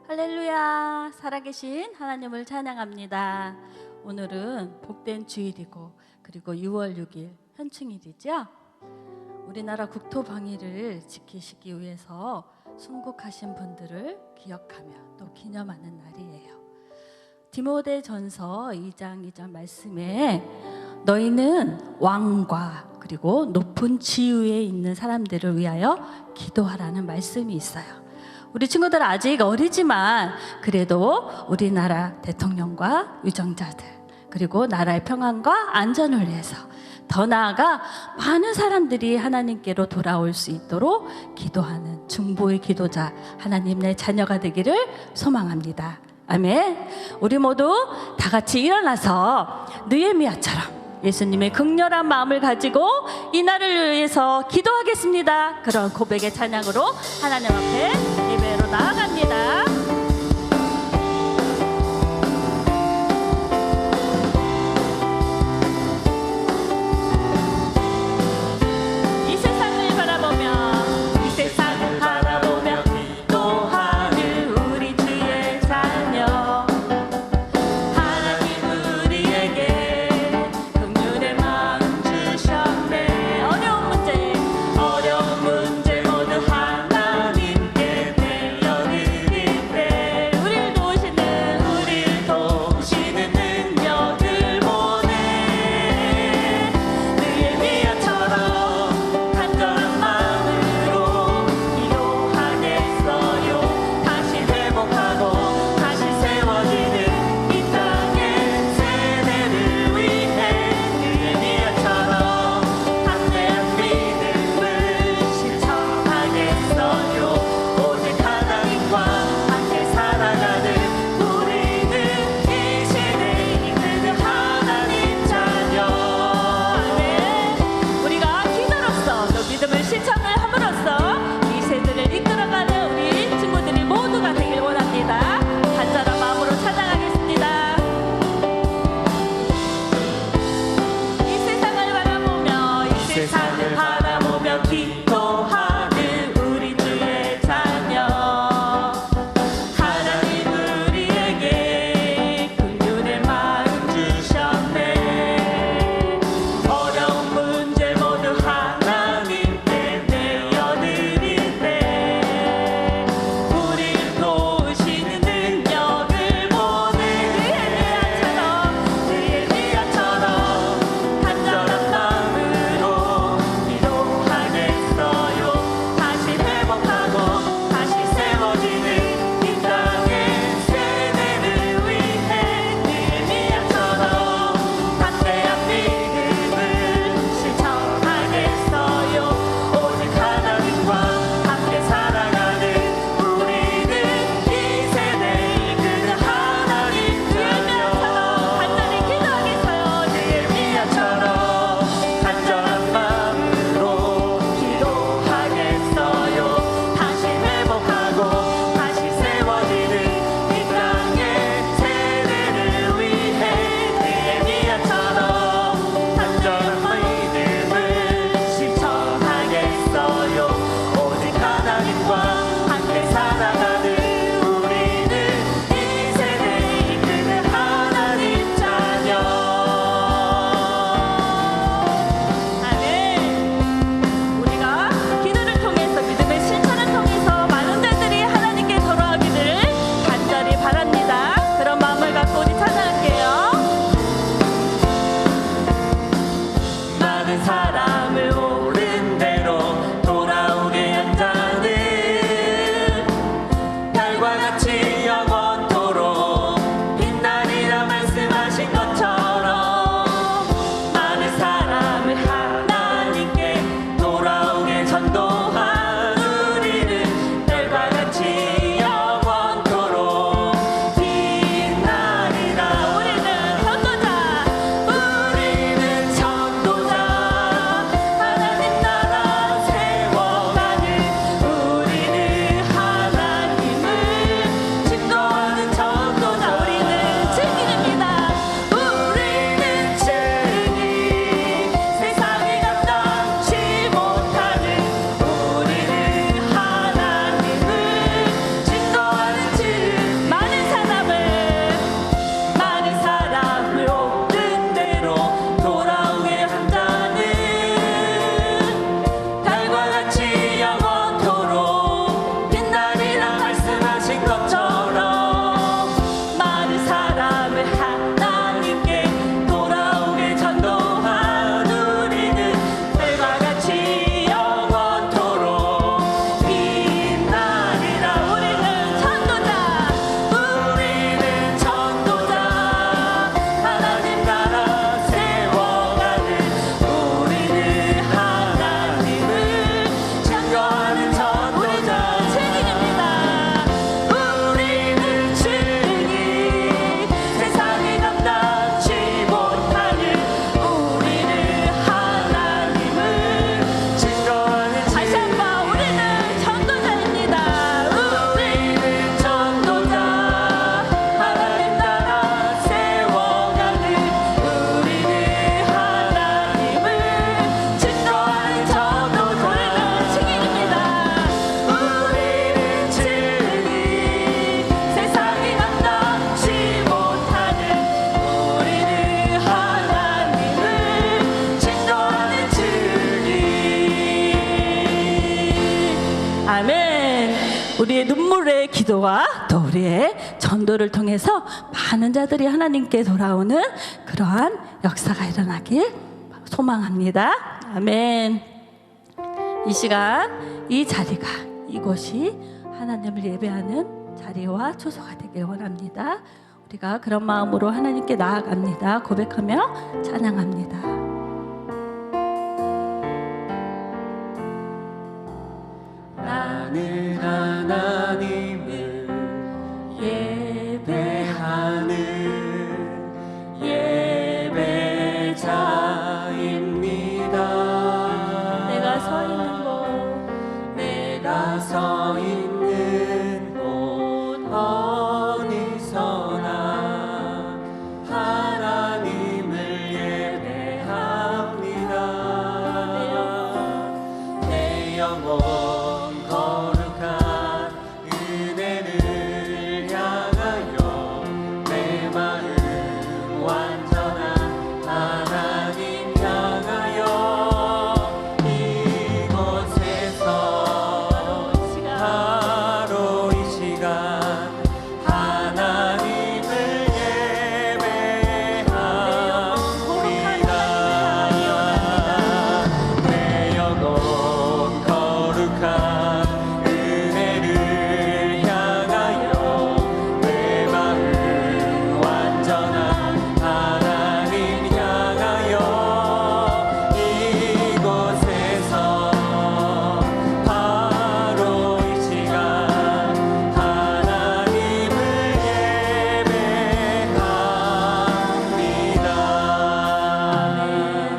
할렐루야, 살아계신 하나님을 찬양합니다. 오늘은 복된 주일이고 그리고 6월 6일 현충일이죠. 우리나라 국토 방위를 지키시기 위해서 순국하신 분들을 기억하며 또 기념하는 날이에요. 디모데전서 2장 2절 말씀에 너희는 왕과 그리고 높은 지위에 있는 사람들을 위하여 기도하라는 말씀이 있어요. 우리 친구들 아직 어리지만 그래도 우리나라 대통령과 유정자들 그리고 나라의 평안과 안전을 위해서 더 나아가 많은 사람들이 하나님께로 돌아올 수 있도록 기도하는 중보의 기도자 하나님의 자녀가 되기를 소망합니다. 아멘. 우리 모두 다 같이 일어나서 느헤미야처럼 예수님의 극렬한 마음을 가지고 이 날을 위해서 기도하겠습니다. 그런 고백의 찬양으로 하나님 앞에 예배로 나아갑니다. 이 세상을 바라보며 기도하는 우리 주의 자녀 하나님 우리에게 긍휼의 마음 주셨네. 어려운 문제 모두 하나님께 내어드릴 때 아멘. 우리의 눈물의 기도와 또 우리의 전도를 통해서 많은 자들이 하나님께 돌아오는 그러한 역사가 일어나길 소망합니다. 아멘. 이 시간, 이 자리가, 이곳이 하나님을 예배하는 자리와 초소가 되길 원합니다. 우리가 그런 마음으로 하나님께 나아갑니다. 고백하며 찬양합니다. 나는 하나님을 예배하는 예배자입니다. 내가 서 있는 곳, 내가 서 있는 곳 어디서나 하나님을 예배합니다. 내 영혼 거룩한 은혜를 향하여 내 마음 완전한 하나님 향하여 이곳에서 바로 이 시간 하나님을 예배합니다. 내 영혼 거룩한 은혜를 향하여 내 마음 완전한 하나님 향하여 이곳에서 바로 이 시간 하나님을 예배합니다.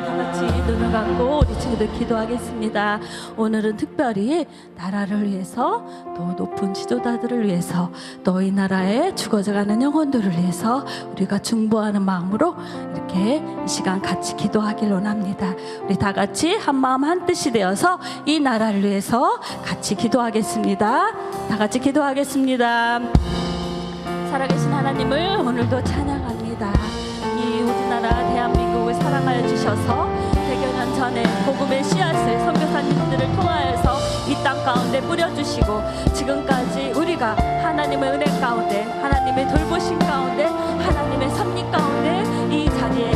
다 같이 눈을 감고 우리 친구들 기도하겠습니다. 오늘은 특별히 나라를 위해서 또 높은 지도자들을 위해서 또 이 나라에 죽어져가는 영혼들을 위해서 우리가 중보하는 마음으로 이렇게 이 시간 같이 기도하길 원합니다. 우리 다 같이 한 마음 한 뜻이 되어서 이 나라를 위해서 같이 기도하겠습니다. 다 같이 기도하겠습니다. 살아계신 하나님을 오늘도 찬양합니다. 이 우리나라 대한민국을 사랑하여 주셔서 100여 년 전에 복음의 씨앗을 선교사님들을 통하여서 이 땅 가운데 뿌려주시고 지금까지 우리가 하나님의 은혜 가운데 하나님의 돌보심 가운데 하나님의 섭리 가운데 이 자리에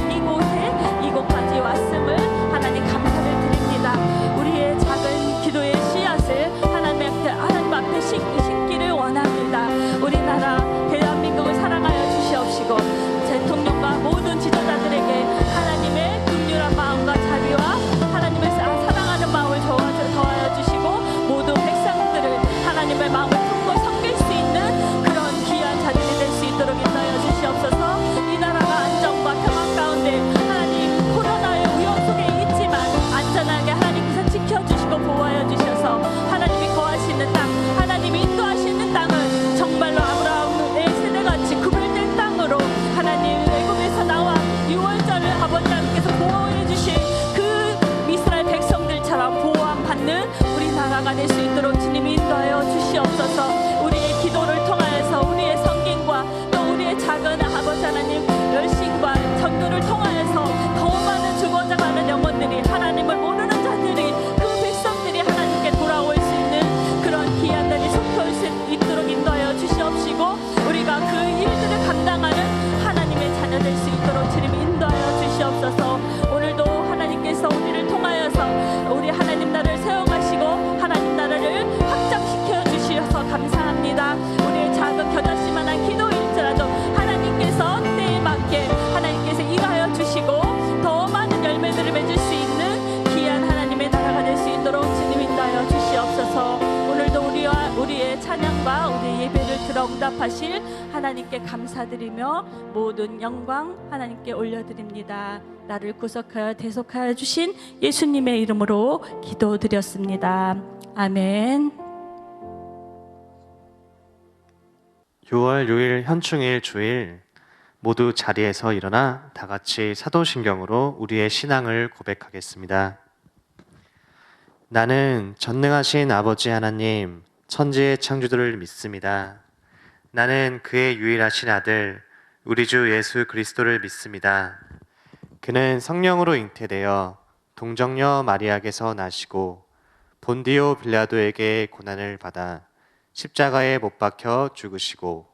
이곳까지 왔음을 하나님 감사를 드립니다. 우리의 작은 기도의 씨앗을 하나님 앞에 심기를 원합니다. 우리나라 대한민국을 사랑하여 주시옵시고 대통령과 모든 지도자들에게 하나님의 긍휼한 마음과 자비와 하나님을 사랑하는 마음을 더하여 주시고 모든 백성들을 하나님의 마음을 품고 섬길 수 있는 그런 귀한 자리를 될 수 있도록 인도하여 주시옵소서. 이 나라가 안정과 평화 가운데 하나님 코로나의 위험 속에 있지만 안전하게 하나님께서 지켜주시고 보호하여 주셔서 하나님이 거하시는 땅 하나님이 인도하시는 땅을 정말로 아브라함의 세대같이 구별된 땅으로 하나님 애굽에서 나와 6월절을 아버지 하나님께서 보호해 주신 그 이스라엘 백성들처럼 보호함 받는 우리나라가 될 수 있도록 주님이 인도하여 주시옵소서. 우리의 기도를 통하여서 우리의 성김과 또 우리의 작은 아버지 하나님 열심과 전도를 통하여서 더 많은 죽어져가는 영혼들이 하나님을 모르는 자들이 그 백성들이 하나님께 돌아올 수 있는 그런 귀한 날이 속해올 수 있도록 인도하여 주시옵시고 우리가 그 일들을 감당하는 하나님의 자녀 될 수 있도록 주님이 인도하여 주시옵소서. 오늘도 하나님께서 우리를 통하여서 우리 하나님 나라를 세워가시고 하나님 나라를 확장시켜 주셔서 감사합니다. 우리의 작은 겨자씨만한 기도일지라도 하나님께서 때에 맞게 하나님께서 일하여 주시고 더 많은 열매들을 맺을 수 있는 귀한 하나님의 나라가 될 수 있도록 주님 인도하여 주시옵소서. 오늘도 우리의 찬양과 우리의 예배를 들어 응답하실 하나님께 감사드리며 모든 영광 하나님께 올려드립니다. 나를 구속하여 대속하여 주신 예수님의 이름으로 기도드렸습니다. 아멘. 6월 6일 현충일 주일 모두 자리에서 일어나 다 같이 사도신경으로 우리의 신앙을 고백하겠습니다. 나는 전능하신 아버지 하나님 천지의 창조주를 믿습니다. 나는 그의 유일하신 아들 우리 주 예수 그리스도를 믿습니다. 그는 성령으로 잉태되어 동정녀 마리아에게서 나시고 본디오 빌라도에게 고난을 받아 십자가에 못 박혀 죽으시고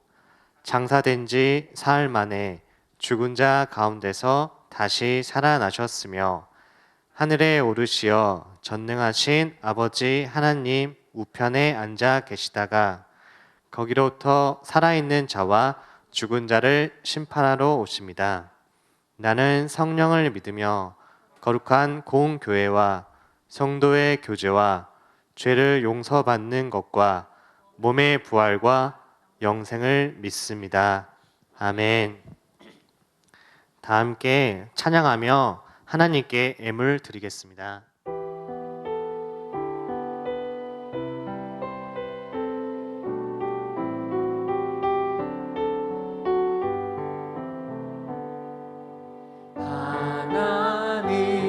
장사된 지 사흘 만에 죽은 자 가운데서 다시 살아나셨으며 하늘에 오르시어 전능하신 아버지 하나님 우편에 앉아 계시다가 거기로부터 살아있는 자와 죽은 자를 심판하러 오십니다. 나는 성령을 믿으며 거룩한 공교회와 성도의 교제와 죄를 용서받는 것과 몸의 부활과 영생을 믿습니다. 아멘. 다 함께 찬양하며 하나님께 예물 드리겠습니다.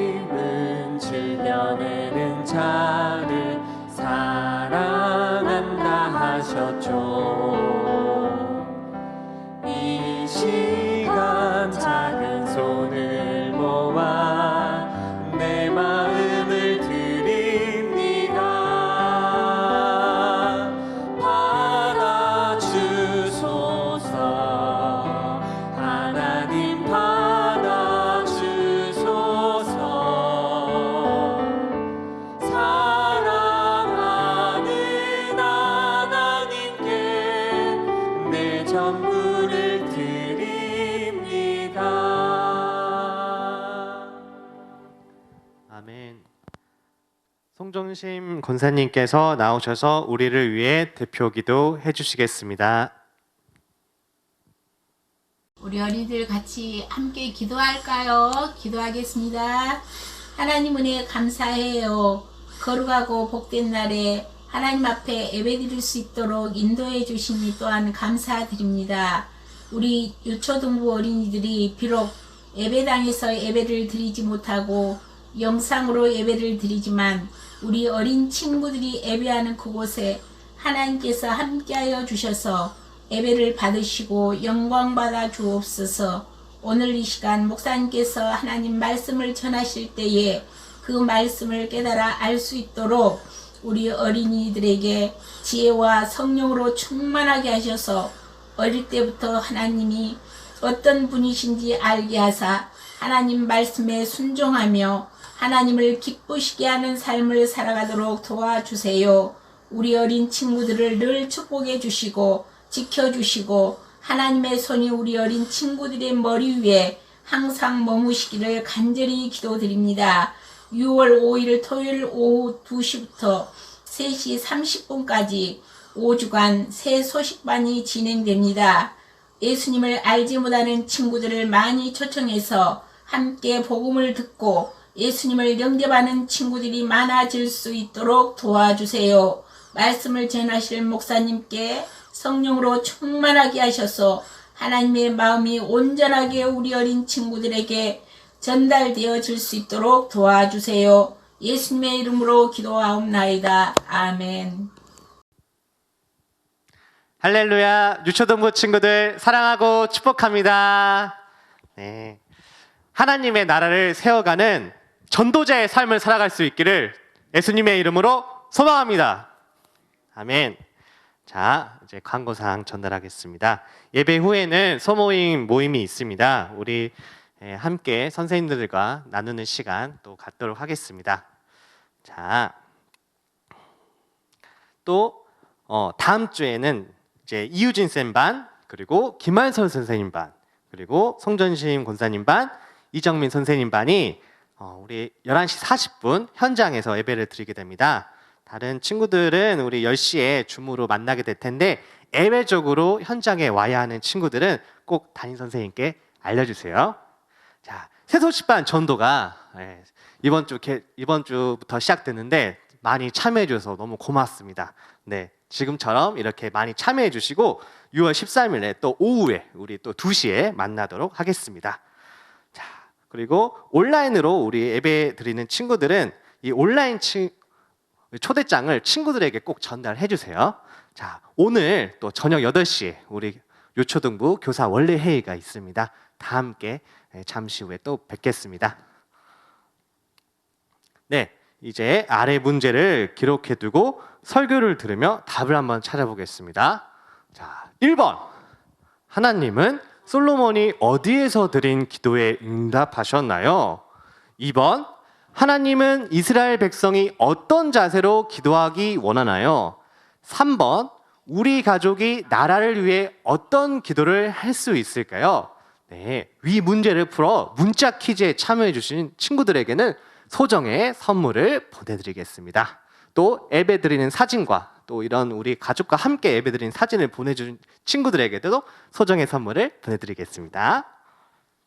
하나님은 질려내는 자를 사랑한다 하셨죠. 이 시간 작은 손을 모아 내 마음을 드립니다. 받아주소서. 하나님 받아주소서. 사랑하는 하나님께 내 전부를 드립니다. 아멘. 송정심 권사님께서 나오셔서 우리를 위해 대표 기도해 주시겠습니다. 우리 어린이들 같이 함께 기도할까요? 기도하겠습니다. 하나님 은혜 감사해요. 거룩하고 복된 날에 하나님 앞에 예배드릴 수 있도록 인도해 주시니 또한 감사드립니다. 우리 유초등부 어린이들이 비록 예배당에서 예배를 드리지 못하고 영상으로 예배를 드리지만 우리 어린 친구들이 예배하는 그곳에 하나님께서 함께하여 주셔서 예배를 받으시고 영광 받아 주옵소서. 오늘 이 시간 목사님께서 하나님 말씀을 전하실 때에 그 말씀을 깨달아 알 수 있도록 우리 어린이들에게 지혜와 성령으로 충만하게 하셔서 어릴 때부터 하나님이 어떤 분이신지 알게 하사 하나님 말씀에 순종하며 하나님을 기쁘시게 하는 삶을 살아가도록 도와주세요. 우리 어린 친구들을 늘 축복해 주시고 지켜주시고 하나님의 손이 우리 어린 친구들의 머리 위에 항상 머무시기를 간절히 기도드립니다. 6월 5일 토요일 오후 2시부터 3시 30분까지 5주간 새 소식반이 진행됩니다. 예수님을 알지 못하는 친구들을 많이 초청해서 함께 복음을 듣고 예수님을 영접하는 친구들이 많아질 수 있도록 도와주세요. 말씀을 전하실 목사님께 성령으로 충만하게 하셔서 하나님의 마음이 온전하게 우리 어린 친구들에게 전달되어 질 수 있도록 도와주세요. 예수님의 이름으로 기도하옵나이다. 아멘. 할렐루야. 유초등부 친구들 사랑하고 축복합니다. 네. 하나님의 나라를 세워가는 전도자의 삶을 살아갈 수 있기를 예수님의 이름으로 소망합니다. 아멘. 자, 이제 광고사항 전달하겠습니다. 예배 후에는 소모임 모임이 있습니다. 우리 함께 선생님들과 나누는 시간 또 갖도록 하겠습니다. 자, 또 다음 주에는 이제 이유진 쌤 반, 그리고 김한선 선생님 반, 그리고 송전심 권사님 반, 이정민 선생님 반이 우리 11시 40분 현장에서 예배를 드리게 됩니다. 다른 친구들은 우리 10시에 줌으로 만나게 될 텐데 예외적으로 현장에 와야 하는 친구들은 꼭 담임 선생님께 알려주세요. 자, 새소식반 전도가 이번 주부터 시작되는데 많이 참여해 주셔서 너무 고맙습니다. 네, 지금처럼 이렇게 많이 참여해 주시고 6월 13일에 또 오후에 우리 또 2시에 만나도록 하겠습니다. 자, 그리고 온라인으로 우리 예배 드리는 친구들은 이 온라인 초대장을 친구들에게 꼭 전달해 주세요. 자, 오늘 또 저녁 8시에 우리 유초등부 교사 원래 회의가 있습니다. 다 함께 잠시 후에 또 뵙겠습니다. 네, 이제 아래 문제를 기록해 두고 설교를 들으며 답을 한번 찾아보겠습니다. 자, 1번. 하나님은 솔로몬이 어디에서 드린 기도에 응답하셨나요? 2번. 하나님은 이스라엘 백성이 어떤 자세로 기도하기 원하나요? 3번. 우리 가족이 나라를 위해 어떤 기도를 할 수 있을까요? 네, 위 문제를 풀어 문자 퀴즈에 참여해 주신 친구들에게는 소정의 선물을 보내드리겠습니다. 또 예배드리는 사진과 또 이런 우리 가족과 함께 예배드리는 사진을 보내준 친구들에게도 소정의 선물을 보내드리겠습니다.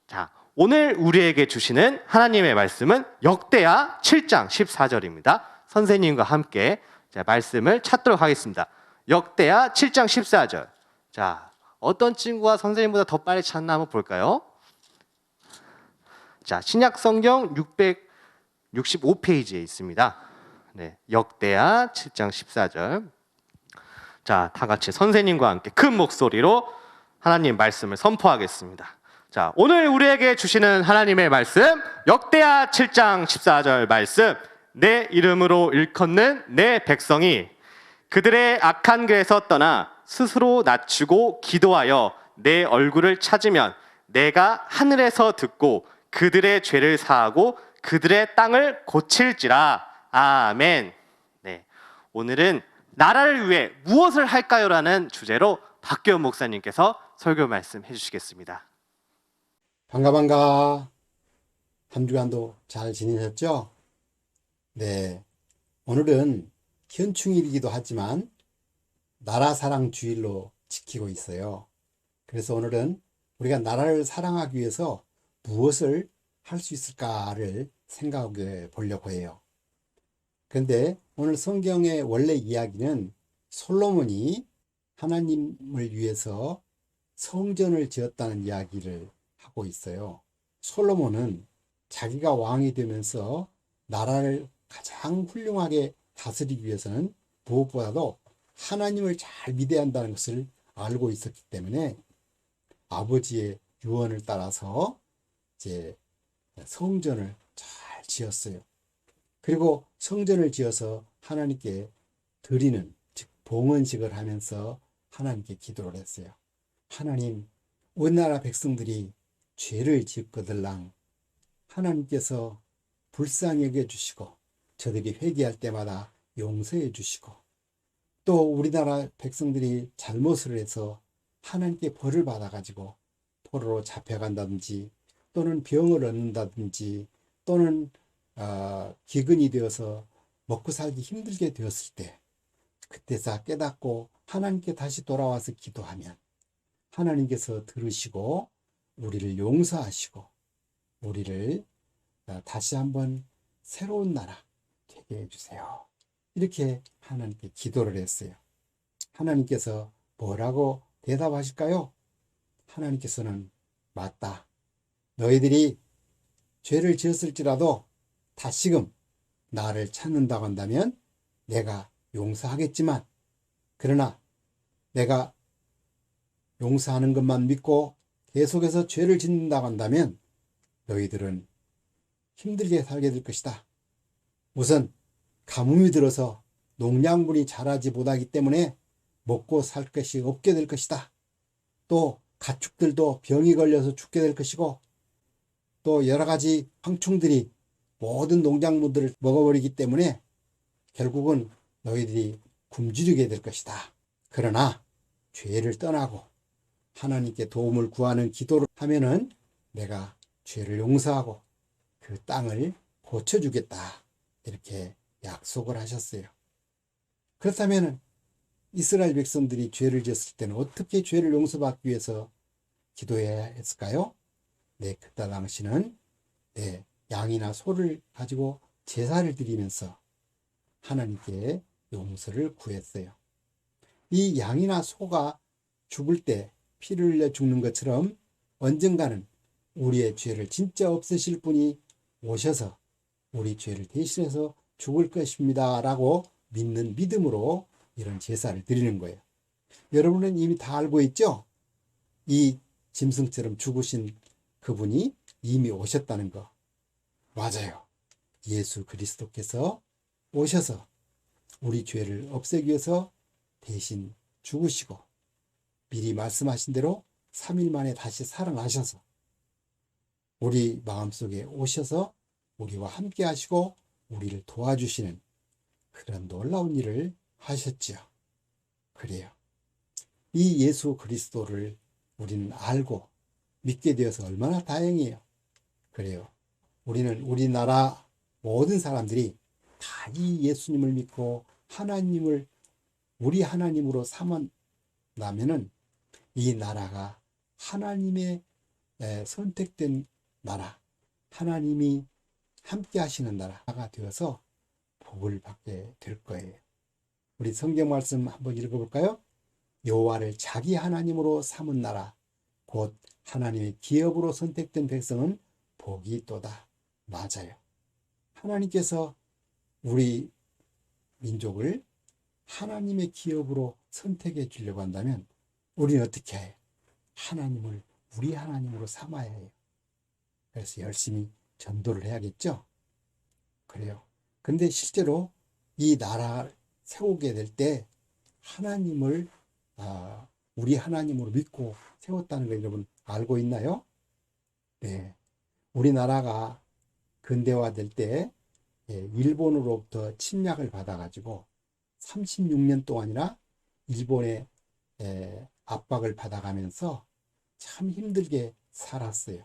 자, 오늘 우리에게 주시는 하나님의 말씀은 역대하 7장 14절입니다. 선생님과 함께 말씀을 찾도록 하겠습니다. 역대하 7장 14절. 자, 어떤 친구가 선생님보다 더 빨리 찾나 한번 볼까요? 자, 신약 성경 665페이지에 있습니다. 네, 역대하 7장 14절. 자, 다 같이 선생님과 함께 큰 목소리로 하나님 말씀을 선포하겠습니다. 자, 오늘 우리에게 주시는 하나님의 말씀, 역대하 7장 14절 말씀. 내 이름으로 일컫는 내 백성이 그들의 악한 길에서 떠나 스스로 낮추고 기도하여 내 얼굴을 찾으면 내가 하늘에서 듣고 그들의 죄를 사하고 그들의 땅을 고칠지라. 아멘. 네, 오늘은 나라를 위해 무엇을 할까요? 라는 주제로 박교원 목사님께서 설교 말씀해 주시겠습니다. 반가. 한 주간도 잘 지내셨죠? 네, 오늘은 현충일이기도 하지만 나라 사랑 주일로 지키고 있어요. 그래서 오늘은 우리가 나라를 사랑하기 위해서 무엇을 할 수 있을까를 생각해 보려고 해요. 그런데 오늘 성경의 원래 이야기는 솔로몬이 하나님을 위해서 성전을 지었다는 이야기를 하고 있어요. 솔로몬은 자기가 왕이 되면서 나라를 가장 훌륭하게 다스리기 위해서는 무엇보다도 하나님을 잘 믿어야 한다는 것을 알고 있었기 때문에 아버지의 유언을 따라서 이제 성전을 잘 지었어요. 그리고 성전을 지어서 하나님께 드리는, 즉 봉헌식을 하면서 하나님께 기도를 했어요. 하나님, 우리나라 백성들이 죄를 지었거들랑 하나님께서 불쌍히 여겨주시고 저들이 회개할 때마다 용서해 주시고 또 우리나라 백성들이 잘못을 해서 하나님께 벌을 받아가지고 포로로 잡혀간다든지 또는 병을 얻는다든지 또는 기근이 되어서 먹고 살기 힘들게 되었을 때 그때서 깨닫고 하나님께 다시 돌아와서 기도하면 하나님께서 들으시고 우리를 용서하시고 우리를 다시 한번 새로운 나라 되게 해주세요. 이렇게 하나님께 기도를 했어요. 하나님께서 뭐라고 대답하실까요? 하나님께서는 맞다. 너희들이 죄를 지었을지라도 다시금 나를 찾는다고 한다면 내가 용서하겠지만 그러나 내가 용서하는 것만 믿고 계속해서 죄를 짓는다고 한다면 너희들은 힘들게 살게 될 것이다. 우선 가뭄이 들어서 농량분이 자라지 못하기 때문에 먹고 살 것이 없게 될 것이다. 또 가축들도 병이 걸려서 죽게 될 것이고 또 여러 가지 황충들이 모든 농작물들을 먹어버리기 때문에 결국은 너희들이 굶주리게 될 것이다. 그러나 죄를 떠나고 하나님께 도움을 구하는 기도를 하면은 내가 죄를 용서하고 그 땅을 고쳐주겠다. 이렇게 약속을 하셨어요. 그렇다면 이스라엘 백성들이 죄를 지었을 때는 어떻게 죄를 용서받기 위해서 기도해야 했을까요? 네, 그때 당시는 양이나 소를 가지고 제사를 드리면서 하나님께 용서를 구했어요. 이 양이나 소가 죽을 때 피를 흘려 죽는 것처럼 언젠가는 우리의 죄를 진짜 없애실 분이 오셔서 우리 죄를 대신해서 죽을 것입니다 라고 믿는 믿음으로 이런 제사를 드리는 거예요. 여러분은 이미 다 알고 있죠? 이 짐승처럼 죽으신 그분이 이미 오셨다는 거. 맞아요. 예수 그리스도께서 오셔서 우리 죄를 없애기 위해서 대신 죽으시고 미리 말씀하신 대로 3일 만에 다시 살아나셔서 우리 마음속에 오셔서 우리와 함께 하시고 우리를 도와주시는 그런 놀라운 일을 하셨지요. 그래요. 이 예수 그리스도를 우리는 알고 믿게 되어서 얼마나 다행이에요. 그래요. 우리는 우리나라 모든 사람들이 다 이 예수님을 믿고 하나님을 우리 하나님으로 삼았다면은 이 나라가 하나님의 선택된 나라, 하나님이 함께 하시는 나라가 되어서 복을 받게 될 거예요. 우리 성경 말씀 한번 읽어볼까요? 여호와를 자기 하나님으로 삼은 나라, 곧 하나님의 기업으로 선택된 백성은 복이 있도다. 맞아요. 하나님께서 우리 민족을 하나님의 기업으로 선택해 주려고 한다면 우리는 어떻게 해요? 하나님을 우리 하나님으로 삼아야 해요. 그래서 열심히 전도를 해야겠죠? 그래요. 근데 실제로 이 나라 세우게 될 때 하나님을 우리 하나님으로 믿고 세웠다는 걸 여러분 알고 있나요? 네. 우리나라가 근대화될 때 일본으로부터 침략을 받아가지고 36년 동안이나 일본의 압박을 받아가면서 참 힘들게 살았어요.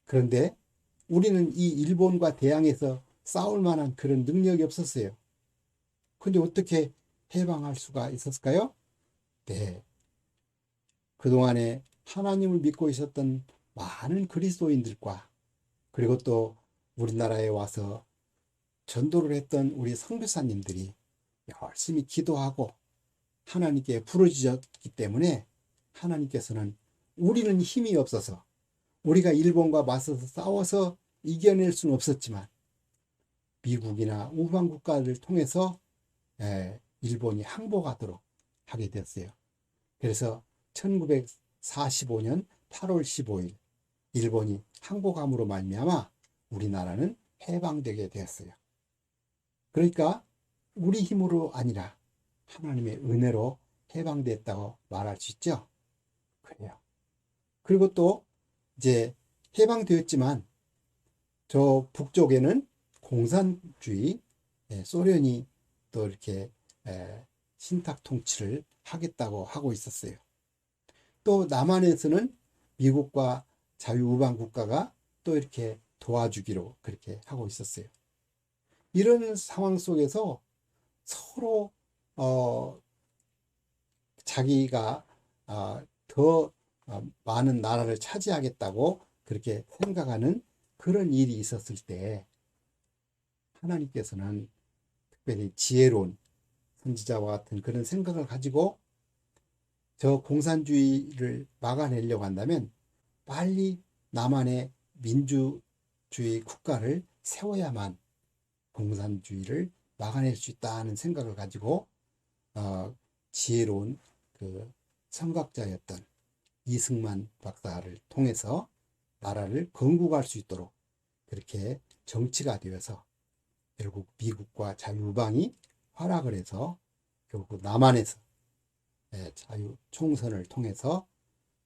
그런데 우리는 이 일본과 대항해서 싸울 만한 그런 능력이 없었어요. 근데 어떻게 해방할 수가 있었을까요? 네. 그동안에 하나님을 믿고 있었던 많은 그리스도인들과 그리고 또 우리나라에 와서 전도를 했던 우리 선교사님들이 열심히 기도하고 하나님께 부르짖었기 때문에 하나님께서는 우리는 힘이 없어서 우리가 일본과 맞서서 싸워서 이겨낼 수는 없었지만 미국이나 우방 국가를 통해서 일본이 항복하도록 하게 되었어요. 그래서 1945년 8월 15일 일본이 항복함으로 말미암아 우리나라는 해방되게 되었어요. 그러니까 우리 힘으로 아니라 하나님의 은혜로 해방됐다고 말할 수 있죠. 그래요. 그리고 또 이제 해방되었지만 저 북쪽에는 공산주의 소련이 또 이렇게 신탁 통치를 하겠다고 하고 있었어요. 또 남한에서는 미국과 자유우방 국가가 또 이렇게 도와주기로 그렇게 하고 있었어요. 이런 상황 속에서 서로 자기가 더 많은 나라를 차지하겠다고 그렇게 생각하는 그런 일이 있었을 때 하나님께서는 특별히 지혜로운 선지자와 같은 그런 생각을 가지고 저 공산주의를 막아내려고 한다면 빨리 남한의 민주주의 국가를 세워야만 공산주의를 막아낼 수 있다는 생각을 가지고 지혜로운 그 선각자였던 이승만 박사를 통해서 나라를 건국할 수 있도록 그렇게 정치가 되어서 결국 미국과 자유우방이 활약을 해서 결국 남한에서 자유 총선을 통해서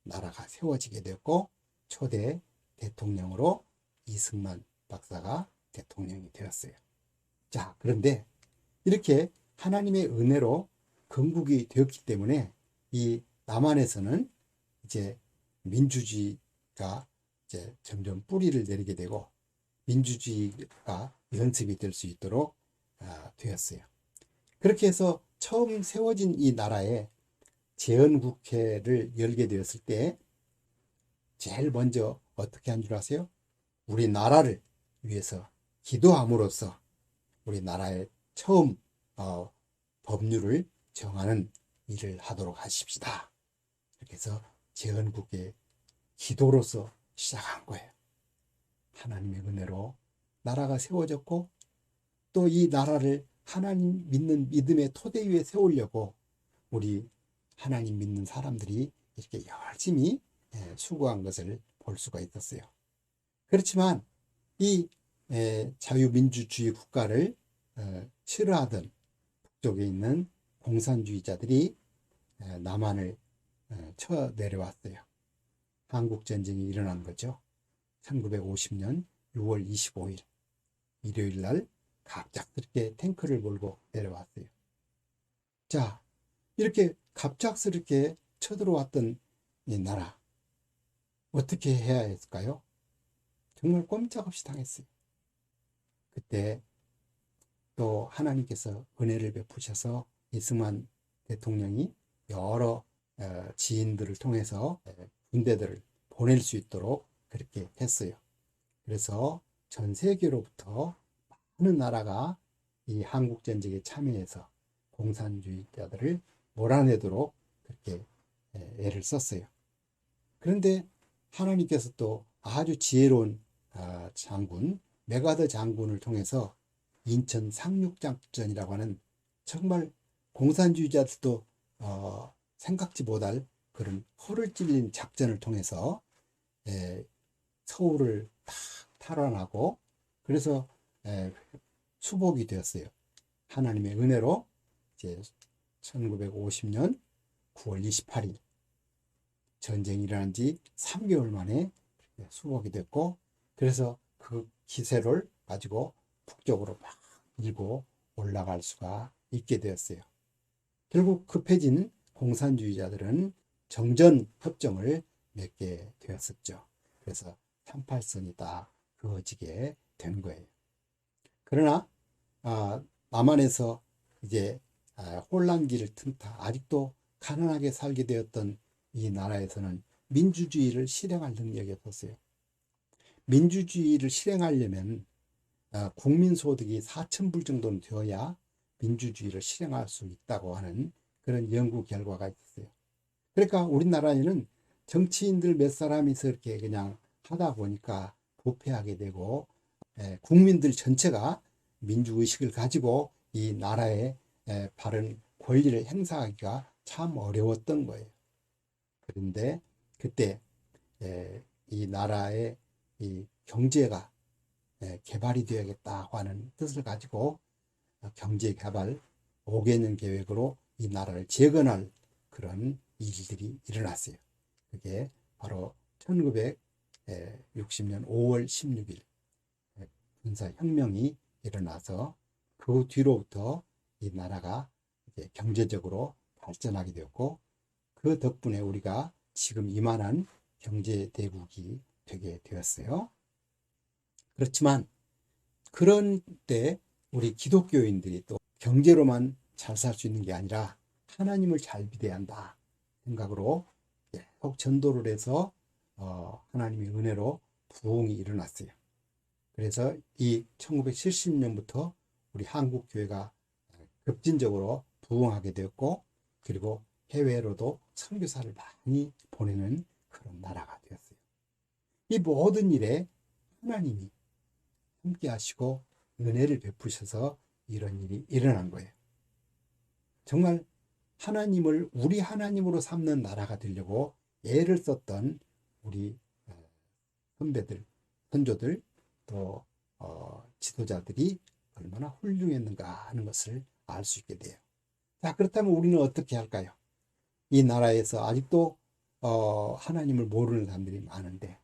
나라가 세워지게 되었고 초대 대통령으로 이승만 박사가 대통령이 되었어요. 자, 그런데 이렇게 하나님의 은혜로 건국이 되었기 때문에 이 남한에서는 이제 민주주의가 이제 점점 뿌리를 내리게 되고 민주주의가 연습이 될 수 있도록 되었어요. 그렇게 해서 처음 세워진 이 나라에 재헌국회를 열게 되었을 때 제일 먼저 어떻게 한 줄 아세요? 우리 나라를 위해서 기도함으로써 우리 나라의 처음 법률을 정하는 일을 하도록 하십시다. 이렇게 해서 재헌국회 기도로서 시작한 거예요. 하나님의 은혜로 나라가 세워졌고 또 이 나라를 하나님 믿는 믿음의 토대 위에 세우려고 우리 하나님 믿는 사람들이 이렇게 열심히 수고한 것을 볼 수가 있었어요. 그렇지만 이 자유민주주의 국가를 싫어하던 북쪽에 있는 공산주의자들이 남한을 쳐 내려왔어요. 한국전쟁이 일어난 거죠. 1950년 6월 25일 일요일 날 갑작스럽게 탱크를 몰고 내려왔어요. 자, 이렇게 갑작스럽게 쳐들어왔던 이 나라 어떻게 해야 했을까요? 정말 꼼짝없이 당했어요. 그때 또 하나님께서 은혜를 베푸셔서 이승만 대통령이 여러 지인들을 통해서 군대들을 보낼 수 있도록 그렇게 했어요. 그래서 전 세계로부터 많은 나라가 이 한국전쟁에 참여해서 공산주의자들을 몰아내도록 그렇게 애를 썼어요. 그런데 하나님께서 또 아주 지혜로운 장군 메가더 장군을 통해서 인천 상륙작전이라고 하는 정말 공산주의자들도 생각지 못할 그런 허를 찔린 작전을 통해서 서울을 다 탈환하고 그래서 수복이 되었어요. 하나님의 은혜로 이제 1950년 9월 28일 전쟁이 일어난 지 3개월 만에 수복이 됐고 그래서 그 기세를 가지고 북쪽으로 막 밀고 올라갈 수가 있게 되었어요. 결국 급해진 공산주의자들은 정전 협정을 맺게 되었었죠. 그래서 38선이 다 그어지게 된 거예요. 그러나 남한에서 이제 혼란기를 틈타 아직도 가난하게 살게 되었던 이 나라에서는 민주주의를 실행할 능력이 없었어요. 민주주의를 실행하려면 국민소득이 4,000불 정도는 되어야 민주주의를 실행할 수 있다고 하는 그런 연구 결과가 있어요. 그러니까 우리나라에는 정치인들 몇 사람이서 이렇게 그냥 하다 보니까 부패하게 되고 국민들 전체가 민주의식을 가지고 이 나라의 바른 권리를 행사하기가 참 어려웠던 거예요. 그런데 그때 이 나라의 이 경제가 개발이 되어야겠다고 하는 뜻을 가지고 경제 개발 5개년 계획으로 이 나라를 재건할 그런 일들이 일어났어요. 그게 바로 1960년 5월 16일 군사혁명이 일어나서 그 뒤로부터 이 나라가 이제 경제적으로 발전하게 되었고 그 덕분에 우리가 지금 이만한 경제 대국이 되게 되었어요. 그렇지만 그런 때 우리 기독교인들이 또 경제로만 잘 살 수 있는 게 아니라 하나님을 잘 믿어야 한다 생각으로 계속 전도를 해서 하나님의 은혜로 부흥이 일어났어요. 그래서 이 1970년부터 우리 한국 교회가 급진적으로 부흥하게 되었고 그리고 해외로도 선교사를 많이 보내는 그런 나라가 되었어요. 이 모든 일에 하나님이 함께 하시고 은혜를 베푸셔서 이런 일이 일어난 거예요. 정말 하나님을 우리 하나님으로 삼는 나라가 되려고 애를 썼던 우리 선배들, 선조들 또 지도자들이 얼마나 훌륭했는가 하는 것을 알 수 있게 돼요. 자, 그렇다면 우리는 어떻게 할까요? 이 나라에서 아직도 하나님을 모르는 사람들이 많은데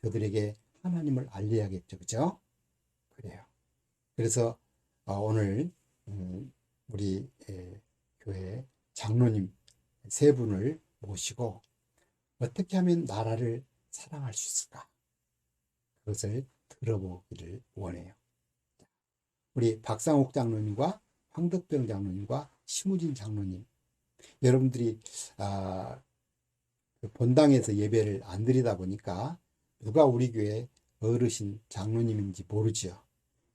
저들에게 하나님을 알려야겠죠, 그죠? 그래요. 그래서 오늘 우리 교회 장로님 세 분을 모시고 어떻게 하면 나라를 사랑할 수 있을까? 그것을 들어보기를 원해요. 우리 박상옥 장로님과 황덕병 장로님과 심우진 장로님, 여러분들이 본당에서 예배를 안 드리다 보니까 누가 우리 교회 어르신 장로님인지 모르죠.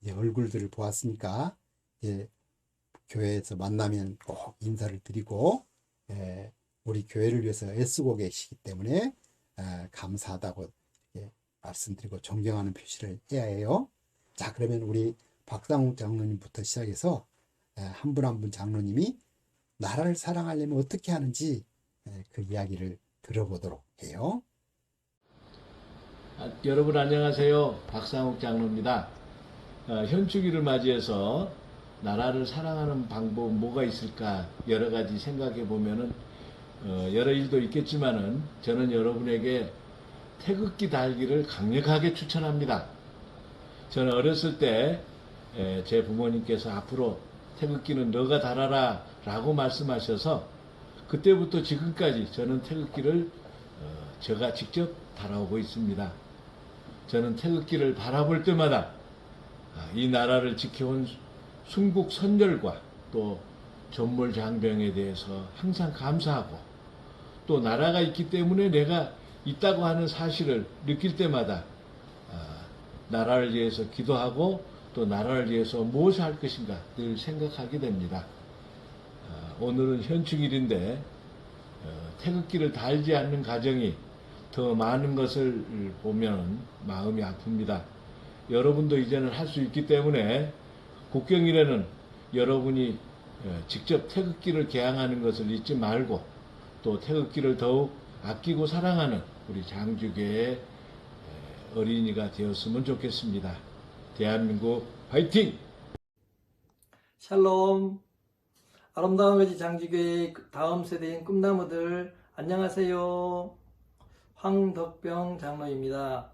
이제 얼굴들을 보았으니까 이제 교회에서 만나면 꼭 인사를 드리고 우리 교회를 위해서 애쓰고 계시기 때문에 감사하다고 이렇게 말씀드리고 존경하는 표시를 해야 해요. 자, 그러면 우리 박상욱 장로님부터 시작해서 한 분 한 분 장로님이 나라를 사랑하려면 어떻게 하는지 그 이야기를 들어보도록 해요. 여러분 안녕하세요. 박상욱 장로입니다. 현충일을 맞이해서 나라를 사랑하는 방법 뭐가 있을까 여러 가지 생각해 보면은 여러 일도 있겠지만은 저는 여러분에게 태극기 달기를 강력하게 추천합니다. 저는 어렸을 때 제 부모님께서 앞으로 태극기는 너가 달아라 라고 말씀하셔서 그때부터 지금까지 저는 태극기를 제가 직접 달아오고 있습니다. 저는 태극기를 바라볼 때마다 이 나라를 지켜온 순국 선열과 또 전몰장병에 대해서 항상 감사하고 또 나라가 있기 때문에 내가 있다고 하는 사실을 느낄 때마다 나라를 위해서 기도하고 또 나라를 위해서 무엇을 할 것인가 늘 생각하게 됩니다. 오늘은 현충일인데 태극기를 달지 않는 가정이 더 많은 것을 보면 마음이 아픕니다. 여러분도 이제는 할 수 있기 때문에 국경일에는 여러분이 직접 태극기를 개항하는 것을 잊지 말고 또 태극기를 더욱 아끼고 사랑하는 우리 장주교의 어린이가 되었으면 좋겠습니다. 대한민국 화이팅! 샬롬. 아름다운 거지 장지교의 다음 세대인 꿈나무들 안녕하세요. 황덕병 장로입니다.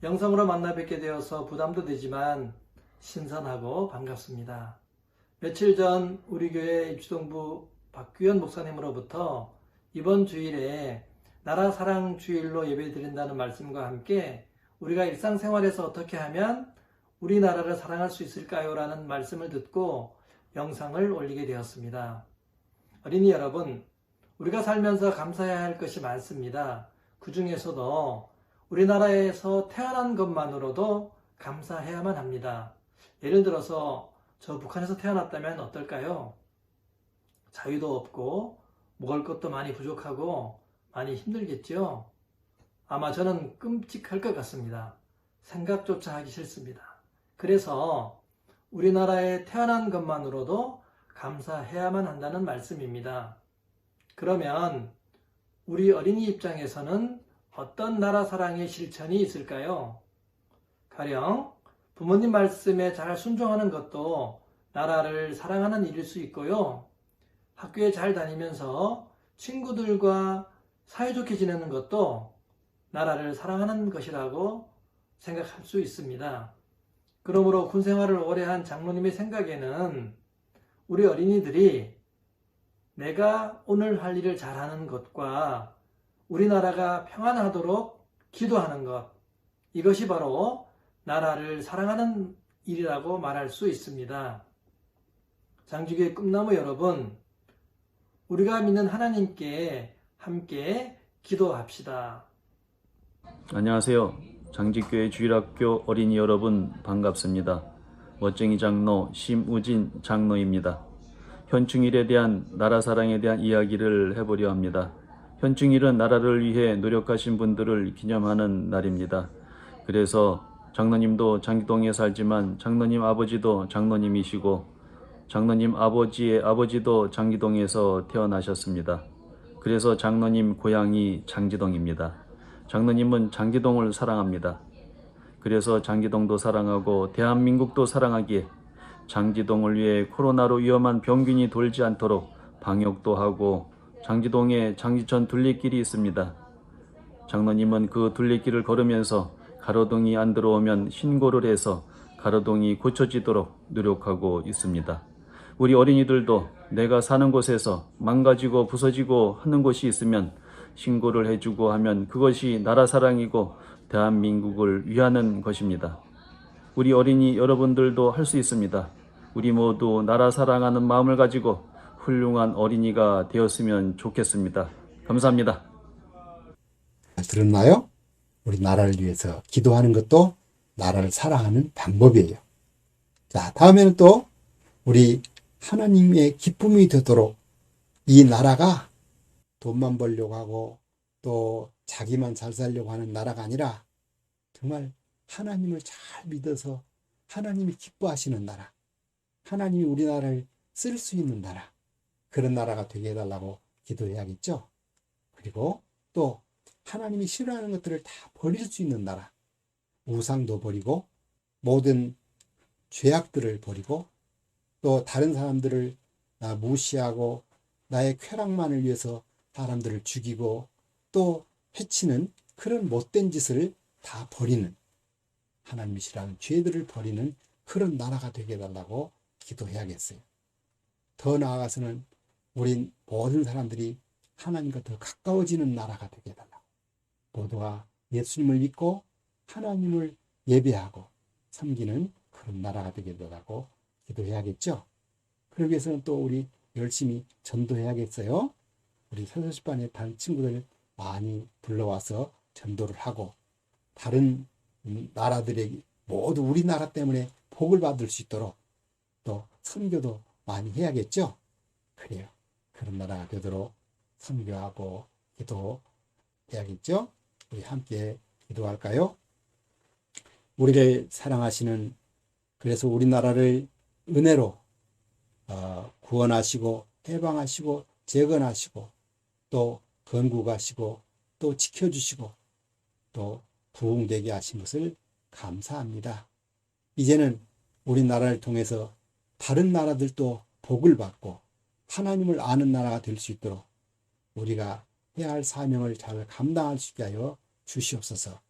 영상으로 만나 뵙게 되어서 부담도 되지만 신선하고 반갑습니다. 며칠 전 우리 교회 입주동부 박규현 목사님으로부터 이번 주일에 나라 사랑 주일로 예배 드린다는 말씀과 함께 우리가 일상생활에서 어떻게 하면 우리나라를 사랑할 수 있을까요? 라는 말씀을 듣고 영상을 올리게 되었습니다. 어린이 여러분, 우리가 살면서 감사해야 할 것이 많습니다. 그 중에서도 우리나라에서 태어난 것만으로도 감사해야만 합니다. 예를 들어서 저 북한에서 태어났다면 어떨까요? 자유도 없고 먹을 것도 많이 부족하고 많이 힘들겠죠? 아마 저는 끔찍할 것 같습니다. 생각조차 하기 싫습니다. 그래서 우리나라에 태어난 것만으로도 감사해야만 한다는 말씀입니다. 그러면 우리 어린이 입장에서는 어떤 나라 사랑의 실천이 있을까요? 가령 부모님 말씀에 잘 순종하는 것도 나라를 사랑하는 일일 수 있고요. 학교에 잘 다니면서 친구들과 사이좋게 지내는 것도 나라를 사랑하는 것이라고 생각할 수 있습니다. 그러므로 군 생활을 오래 한 장로님의 생각에는 우리 어린이들이 내가 오늘 할 일을 잘하는 것과 우리나라가 평안하도록 기도하는 것, 이것이 바로 나라를 사랑하는 일이라고 말할 수 있습니다. 장주교의 꿈나무 여러분, 우리가 믿는 하나님께 함께 기도합시다. 안녕하세요. 장직교회 주일학교 어린이 여러분 반갑습니다. 멋쟁이 장로 심우진 장로입니다. 현충일에 대한 나라 사랑에 대한 이야기를 해보려 합니다. 현충일은 나라를 위해 노력하신 분들을 기념하는 날입니다. 그래서 장로님도 장기동에 살지만 장로님 아버지도 장로님이시고 장로님 아버지의 아버지도 장기동에서 태어나셨습니다. 그래서 장로님 고향이 장지동입니다. 장로님은 장기동을 사랑합니다. 그래서 장기동도 사랑하고 대한민국도 사랑하기에 장지동을 위해 코로나로 위험한 병균이 돌지 않도록 방역도 하고 장지동에 장지천 둘레길이 있습니다. 장로님은 그 둘레길을 걸으면서 가로등이 안 들어오면 신고를 해서 가로등이 고쳐지도록 노력하고 있습니다. 우리 어린이들도 내가 사는 곳에서 망가지고 부서지고 하는 곳이 있으면 신고를 해주고 하면 그것이 나라 사랑이고 대한민국을 위하는 것입니다. 우리 어린이 여러분들도 할 수 있습니다. 우리 모두 나라 사랑하는 마음을 가지고 훌륭한 어린이가 되었으면 좋겠습니다. 감사합니다. 들었나요? 우리 나라를 위해서 기도하는 것도 나라를 사랑하는 방법이에요. 자, 다음에는 또 우리 하나님의 기쁨이 되도록 이 나라가 돈만 벌려고 하고 또 자기만 잘 살려고 하는 나라가 아니라 정말 하나님을 잘 믿어서 하나님이 기뻐하시는 나라, 하나님이 우리나라를 쓸 수 있는 나라, 그런 나라가 되게 해달라고 기도해야겠죠. 그리고 또 하나님이 싫어하는 것들을 다 버릴 수 있는 나라, 우상도 버리고 모든 죄악들을 버리고 또 다른 사람들을 무시하고 나의 쾌락만을 위해서 사람들을 죽이고 또 해치는 그런 못된 짓을 다 버리는, 하나님이 싫어하는 죄들을 버리는 그런 나라가 되게 해달라고 기도해야겠어요. 더 나아가서는 우린 모든 사람들이 하나님과 더 가까워지는 나라가 되게 해달라고, 모두가 예수님을 믿고 하나님을 예배하고 섬기는 그런 나라가 되게 해달라고 기도해야겠죠. 그러기 위해서는 또 우리 열심히 전도해야겠어요. 우리 서서시반에 다른 친구들 많이 불러와서 전도를 하고 다른 나라들에게 모두 우리나라 때문에 복을 받을 수 있도록 또 선교도 많이 해야겠죠. 그래요. 그런 나라가 되도록 선교하고 기도해야겠죠. 우리 함께 기도할까요? 우리를 사랑하시는, 그래서 우리나라를 은혜로 구원하시고 해방하시고 재건하시고 또 건국하시고 또 지켜주시고 또 부흥되게 하신 것을 감사합니다. 이제는 우리나라를 통해서 다른 나라들도 복을 받고 하나님을 아는 나라가 될 수 있도록 우리가 해야 할 사명을 잘 감당할 수 있게 하여 주시옵소서.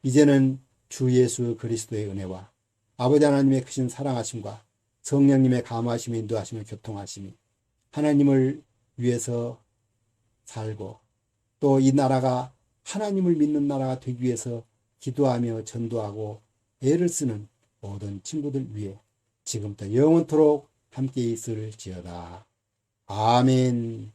이제는 주 예수 그리스도의 은혜와 아버지 하나님의 크신 사랑하심과 성령님의 감화하심이 인도하심을 교통하심이 하나님을 위해서 살고 또 이 나라가 하나님을 믿는 나라가 되기 위해서 기도하며 전도하고 애를 쓰는 모든 친구들 위해 지금부터 영원토록 함께 있을지어다. 아멘.